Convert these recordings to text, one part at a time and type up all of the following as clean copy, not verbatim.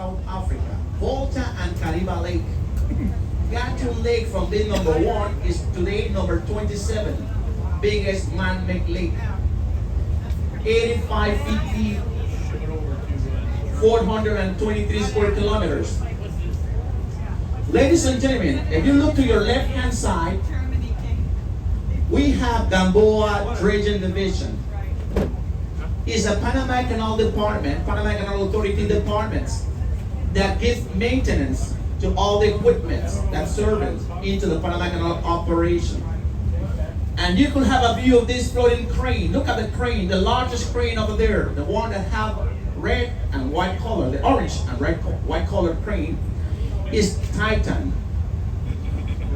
South Africa. Volta and Kariba Lake. Gatun Lake from being number 1 is today number 27. Biggest man-made lake. 85 feet deep. 423 square kilometers. Ladies and gentlemen, if you look to your left-hand side, we have Gamboa Dredging Division. It's a Panama Canal department, Panama Canal Authority departments that give maintenance to all the equipment that serves into the Panama Canal operation. And you can have a view of this floating crane. Look at the crane, the largest crane over there, the one that have red and white color, the orange and red white colored crane is Titan.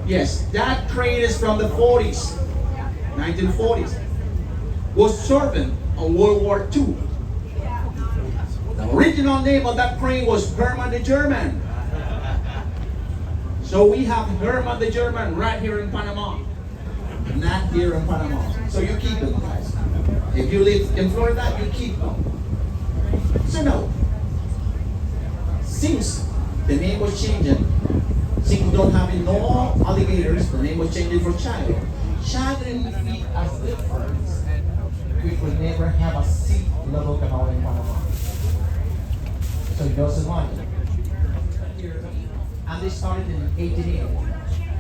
Yes, that crane is from the 40s, 1940s. Was serving on World War II. The original name of that crane was Herman the German. So we have Herman the German right here in Panama. Not here in Panama. So you keep it, guys. If you live in Florida, you keep them. So no. Since the name was changing, since we don't have no alligators, the name was changing for Chagrin. Chagrin feet as difference. We could never have a sea level canal in Panama. So it doesn't want it. And they started in 1880.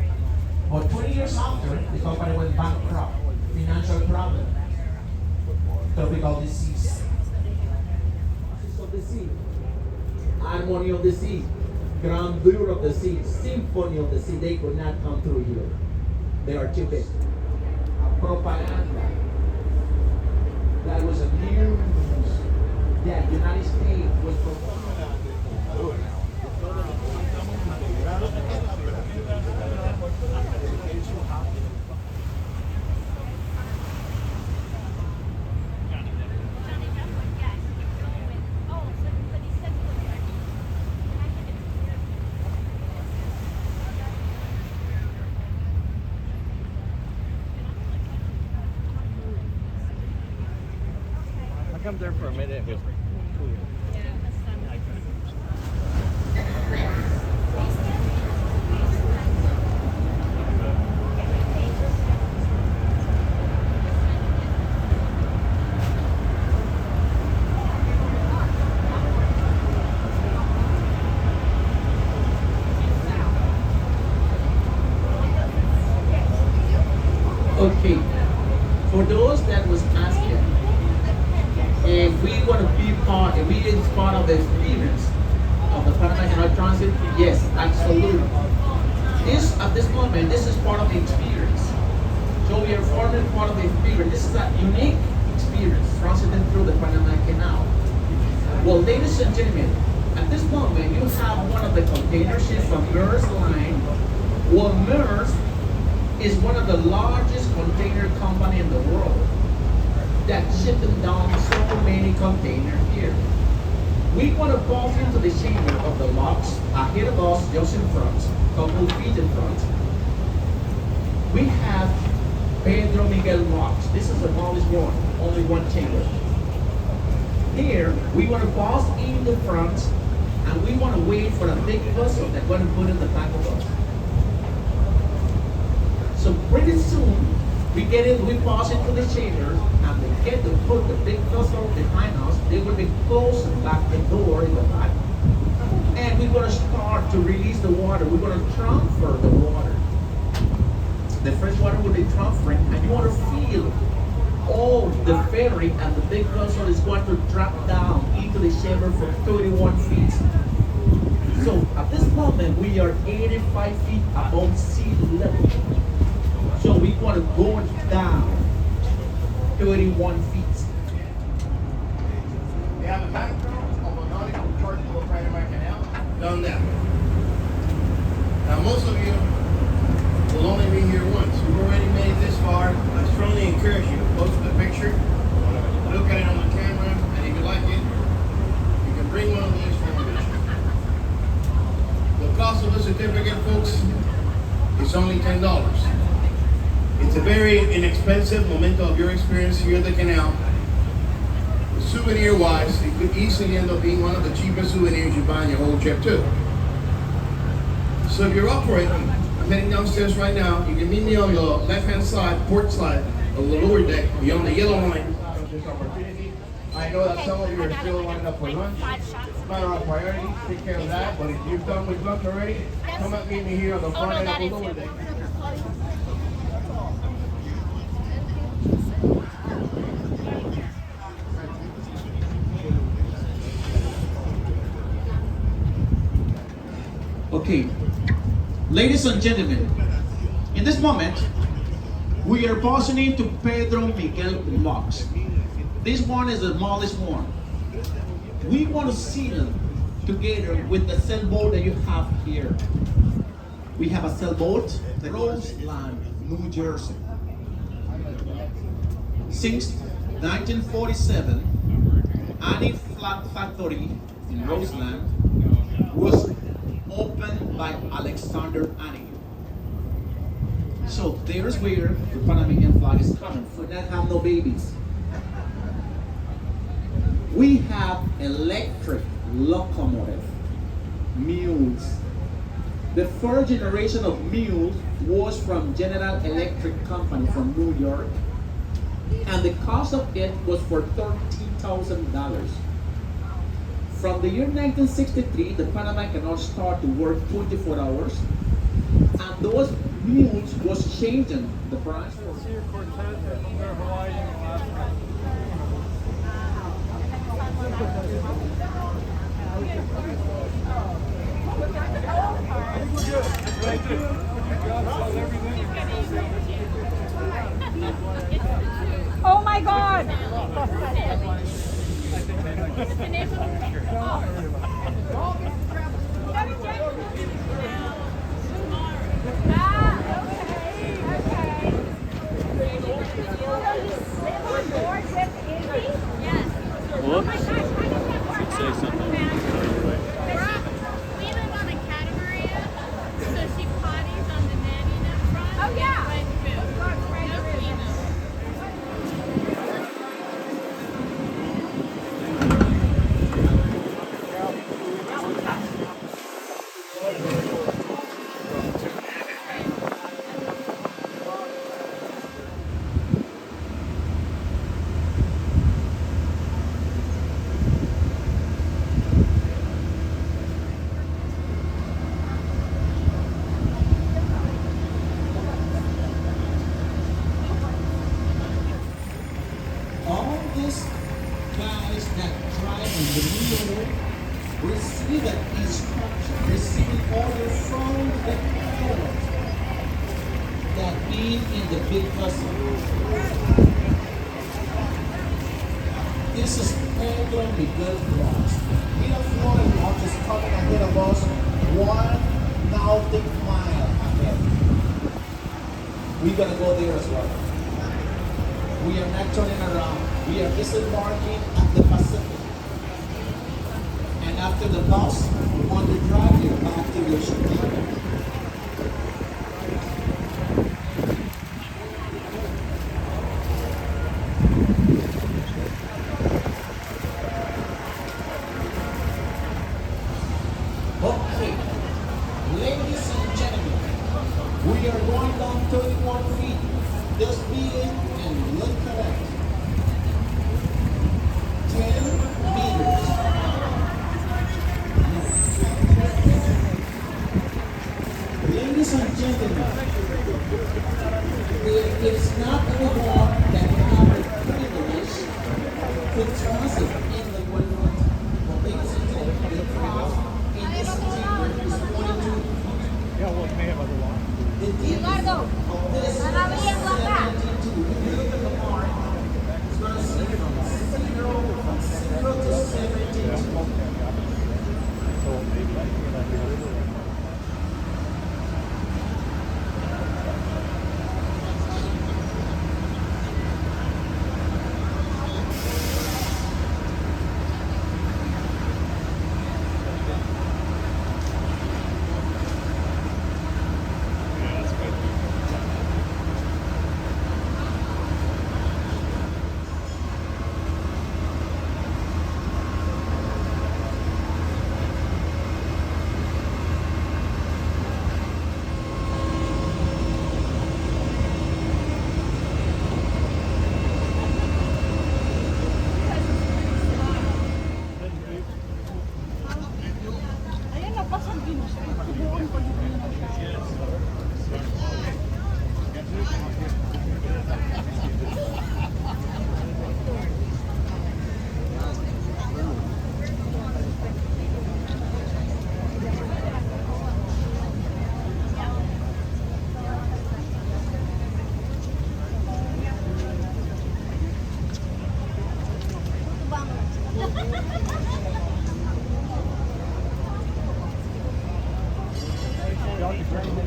But 20 years after, the company went bankrupt, financial problem, tropical disease. Of the sea, harmony of the sea, grandeur of the sea, symphony of the sea, they could not come through here. They are too big. A propaganda. That was a news that the United States was come there for a minute. It was cool. okay. For those that was asking, if we want to be part, if we is part of the experience of the Panama Canal Transit, yes, absolutely. This, at this moment, this is part of the experience. So we are forming part of the experience. This is a unique experience, transiting through the Panama Canal. Well, ladies and gentlemen, at this moment, you have one of the container ships from Maersk Line. Well, Maersk is one of the largest container company in the world that shipping down so many containers here. We want to pass into the chamber of the locks ahead of us, just in front, a couple feet in front. We have Pedro Miguel locks. This is the smallest one, only one chamber. Here, we want to pass in the front, and we want to wait for a big vessel that's going to put in the back of us. So pretty soon, we get in, we pass into the chamber, and they get to put the big vessel behind us. They will be closing back the door in the back. And we're going to start to release the water. We're going to transfer the water. The fresh water will be transferring, and you want to feel all the ferry and the big vessel is going to drop down into the chamber from 31 feet. So at this moment, we are 85 feet above sea level. So we want to go down 31 feet. We have a background of a nautical chart of the Panama Canal down that way. Now most of you will only be here once. You've already made it this far. I strongly encourage you to post the picture, look at it on the camera, and if you like it, you can bring one of these for a picture. The cost of the certificate, folks, is only $10. It's a very inexpensive memento of your experience here at the canal. souvenir wise, it could easily end up being one of the cheapest souvenirs you buy on your whole trip too. So if you're up for it, I'm heading downstairs right now. You can meet me on the left-hand side, port side of the lower deck, beyond the yellow line. This opportunity. I know that some of you are still lining up for lunch. It's not our priority. Take care of that. But if you've done with lunch already, come and meet me here on the front end of the lower deck. Okay, ladies and gentlemen, in this moment, we are passing to Pedro Miguel Locks. This one is the smallest one. We want to see them together with the sailboat that you have here. We have a sailboat, the Roseland, New Jersey. Since 1947, Annie Flag Factory in Roseland was opened by Alexander Annie. So there's where the Panamanian flag is coming. For that have no babies. We have electric locomotive, mules. The first generation of mules was from General Electric Company from New York, and the cost of it was for $13,000. From the year 1963, the Panama Canal started to work 24 hours, and those mules was changing the price for. Oh my God! Whoops. Should say something. We live on a catamaran, so she potties on the netting up front. Oh, yeah. Right through. No female. All these guys that drive in the middle receive an instruction, receiving order from the pilot that being in the big vessel. This is Pedro Miguel Cross. We have Florida watch is coming ahead of us 1 nautical mile ahead. We're gonna go there as well. We are not turning around. We are disembarking at the Pacific. And after the bus, we want to drive you back to your ship. Okay, ladies and gentlemen, we are going down 31 feet. The speed and look correct. 10 meters. Ladies and gentlemen, it is not everyone that have the privilege to transit in the world. But ladies and gentlemen, the cost in this steamer is 42. Yeah, well, may have other one. The deep of this is 72. If you look at the mark,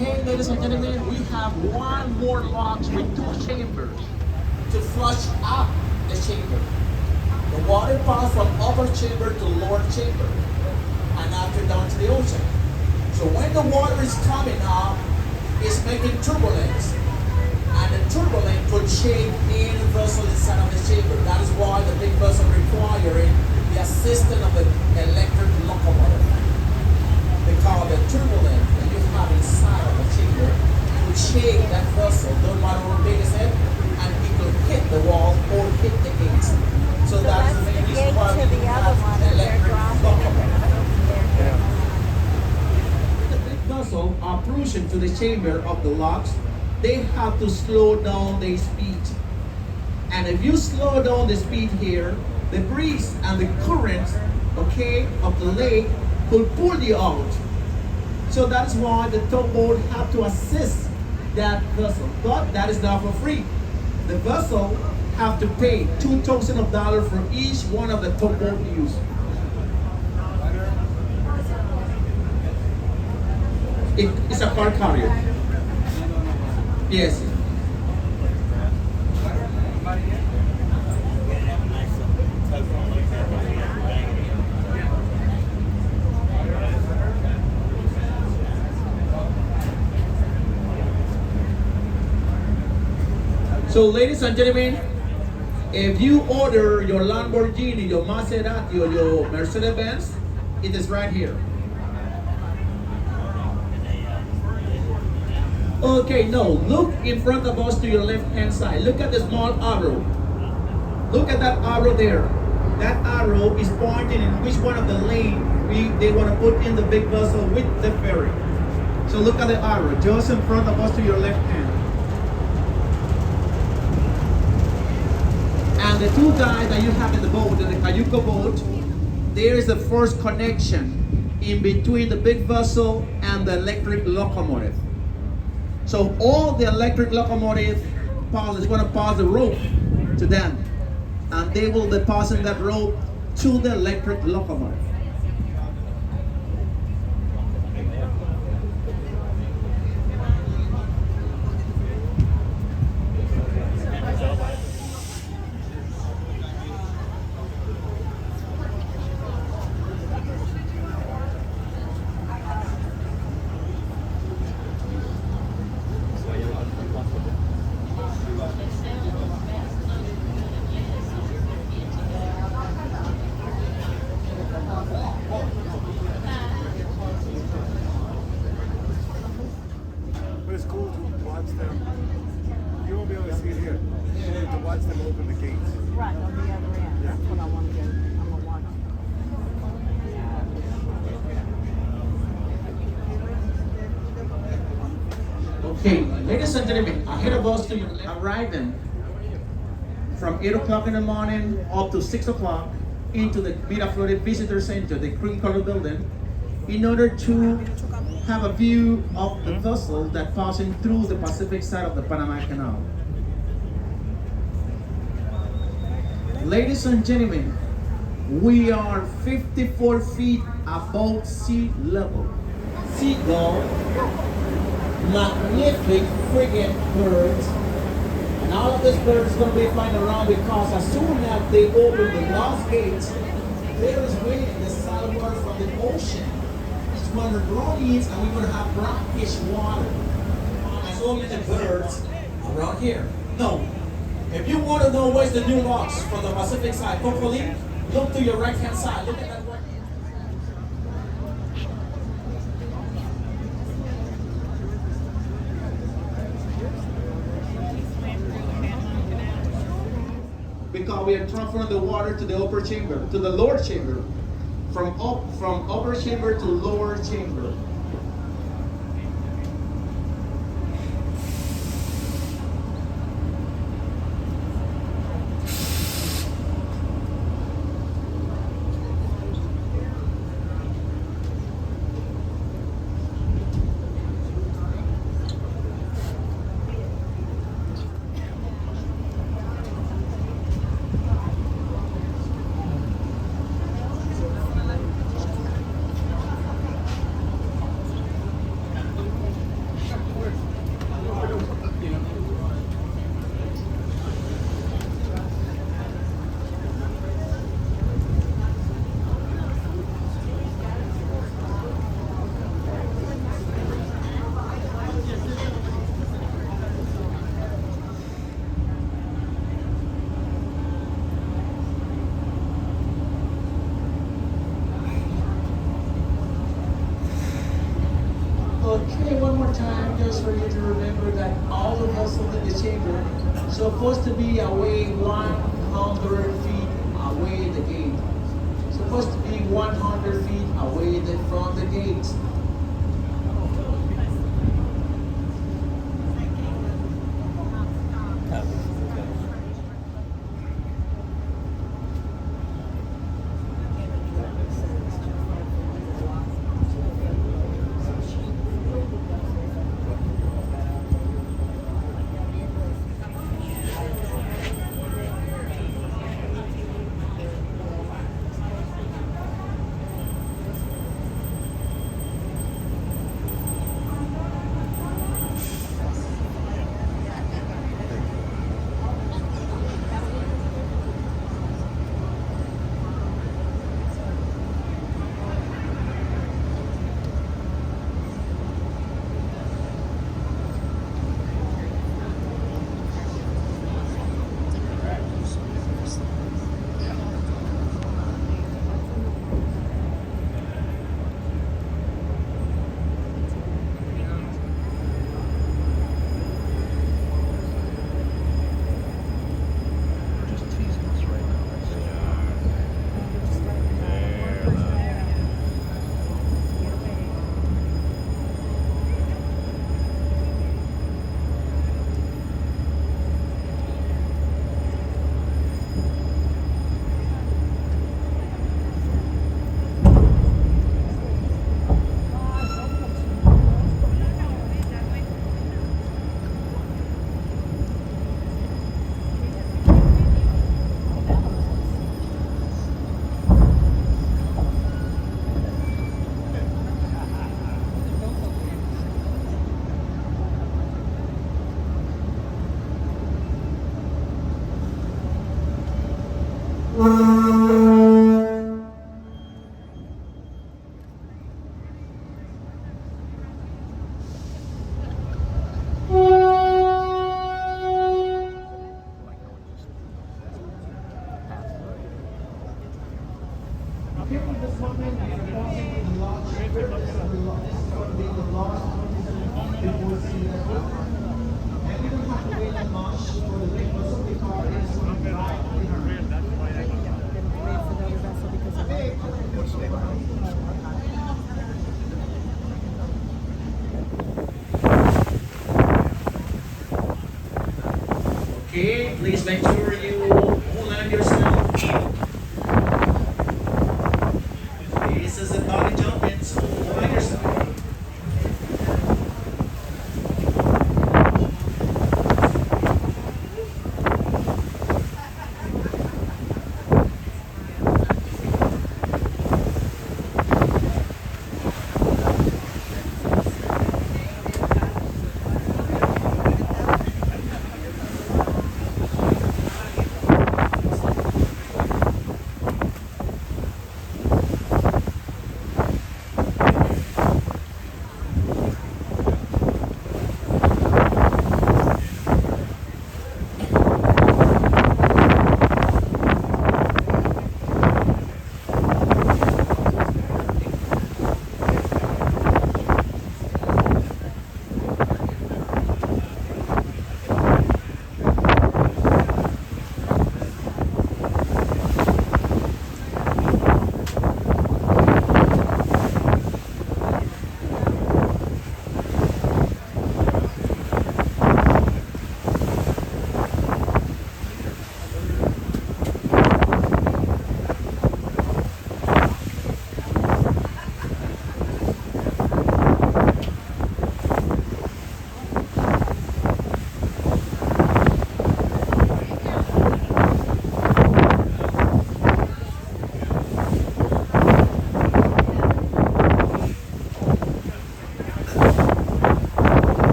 Okay, ladies and gentlemen, we have one more box with two chambers to flush out the chamber. The water passes from upper chamber to lower chamber and after down to the ocean. So when the water is coming up, it's making turbulence. And the turbulence could change any vessel inside of the chamber. That is why the big vessel requiring the assistance of the electric locomotive. Because the turbulence that you have inside of the chamber will change that vessel, no matter how big is it, and it will hit the wall or hit the gates. So that's the main reason why we have the electric locomotive. The big vessel approaching to the chamber of the locks, they have to slow down their speed. And if you slow down the speed here, the breeze and the current, okay, of the lake will pull you out. So that's why the tugboat have to assist that vessel. But that is not for free. The vessel have to pay $2,000 for each one of the tugboat use. It's a car carrier. Yes. So ladies and gentlemen, if you order your Lamborghini, your Maserati, or your Mercedes-Benz, it is right here. Okay, no, look in front of us to your left-hand side. Look at the small arrow. Look at that arrow there. That arrow is pointing in which one of the lane they want to put in the big vessel with the ferry. So look at the arrow, just in front of us to your left hand. And the two guys that you have in the boat, in the Cayuco boat, there is the first connection in between the big vessel and the electric locomotive. So all the electric locomotive is going to pass the rope to them, and they will deposit that rope to the electric locomotive. But it's cool to watch them. You won't be able to see it here. To watch them open the gates. Right, on the other end. That's what I want to do. I'm going to watch it. Okay, ladies and gentlemen, ahead of us to arriving from 8 o'clock in the morning up to 6 o'clock into the Miraflores Visitor Center, the cream color building, in order to have a view of the vessel that passing through the Pacific side of the Panama Canal. Ladies and gentlemen, we are 54 feet above sea level. Seagull, magnific frigate birds, and all of these birds going to be flying around because as soon as they open the glass gates, there is waiting the saltwater from the ocean. It's going to release and we're going to have brackish water. And so many birds around here. No. If you want to know where's the new locks from the Pacific side, hopefully, look to your right hand side. Look at that one. Because we are transferring the water to the upper chamber, to the lower chamber, from upper chamber to lower chamber. say one more time, just for you to remember that all the vessels in the chamber supposed to be away 100 feet away the gate. Supposed to be 100 feet away from the gate. Okay, please make sure